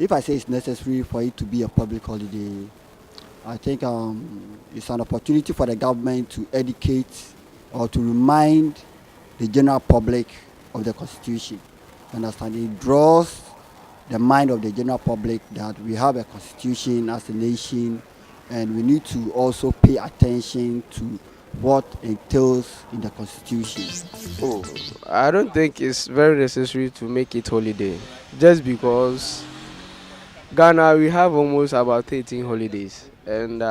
if I say it's necessary for it to be a public holiday, I think it's an opportunity for the government to educate or to remind the general public of the Constitution. Understand? It draws the mind of the general public that we have a Constitution as a nation, and we need to also pay attention to what entails in the Constitution. Oh, I don't think it's very necessary to make it holiday, just because Ghana we have almost about 13 holidays, and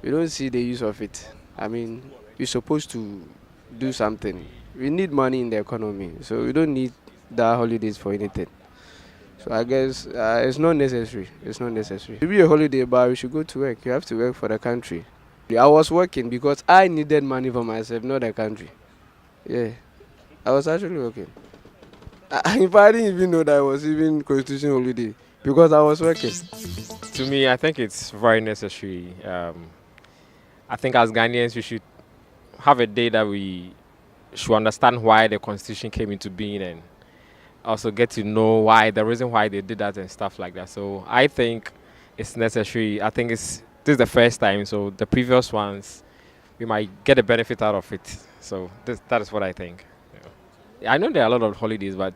we don't see the use of it. I mean, we're supposed to do something. We need money in the economy, so we don't need the holidays for anything. So I guess it's not necessary. It's not necessary. To be a holiday, but we should go to work. You have to work for the country. I was working because I needed money for myself, not the country. Yeah, I was actually working. If I didn't even know that I was even constitution holiday because I was working. To me, I think it's very necessary. I think as Ghanaians, we should have a day that we should understand why the constitution came into being and also get to know why the reason why they did that and stuff like that. So I think it's necessary. I think this is the first time. So the previous ones, we might get a benefit out of it. So that is what I think. I know there are a lot of holidays, but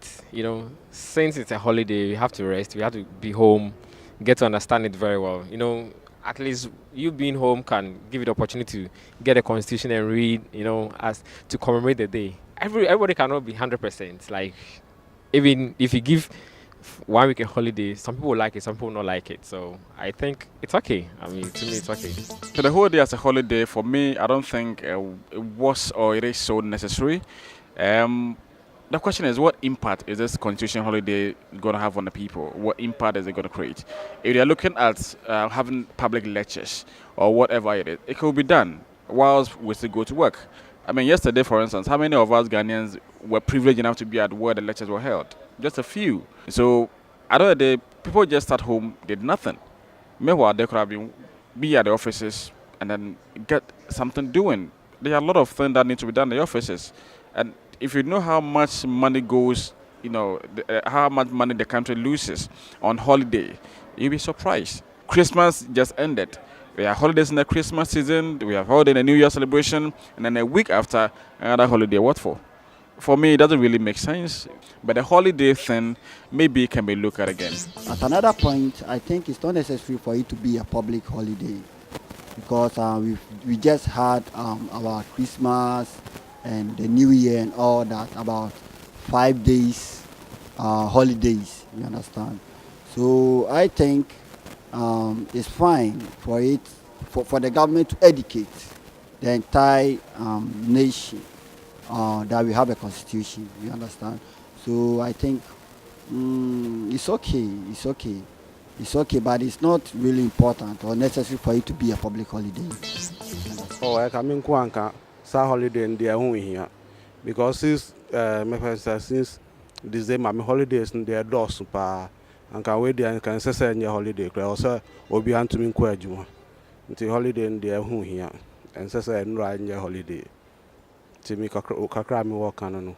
since it's a holiday, we have to rest. We have to be home, get to understand it very well. At least you being home can give you the opportunity to get a constitution and read. As to commemorate the day. Everybody cannot be 100%. Like even if you give 1 week a holiday, some people like it, some people not like it. So I think it's okay. I mean, to me, it's okay. So the whole day as a holiday, for me, I don't think it was or it is so necessary. The question is, what impact is this constitution holiday going to have on the people? What impact is it going to create? If they're looking at having public lectures or whatever it is, it could be done whilst we still go to work. I mean, yesterday, for instance, how many of us Ghanaians were privileged enough to be at where the lectures were held? Just a few. So, at the end of the day, people just at home, did nothing. Meanwhile, they could have be at the offices and then get something doing. There are a lot of things that need to be done in the offices. And if you know how much money goes, how much money the country loses on holiday, you'll be surprised. Christmas just ended. We have holidays in the Christmas season, we have holiday in the New Year celebration, and then a week after, another holiday. What for? For me, it doesn't really make sense. But the holiday thing maybe can be looked at again. At another point, I think it's not necessary for it to be a public holiday because we just had our Christmas and the New Year and all that, about 5 days holidays, you understand? So I think it's fine for the government to educate the entire nation that we have a constitution, you understand? So I think it's okay, but it's not really important or necessary for it to be a public holiday. Oh, I come in Kwanka. Holiday in their home here because since December my holidays in their doors and can wait there and can say your holiday also or be to me until holiday in their home here and say no your holiday to me kakra me work on.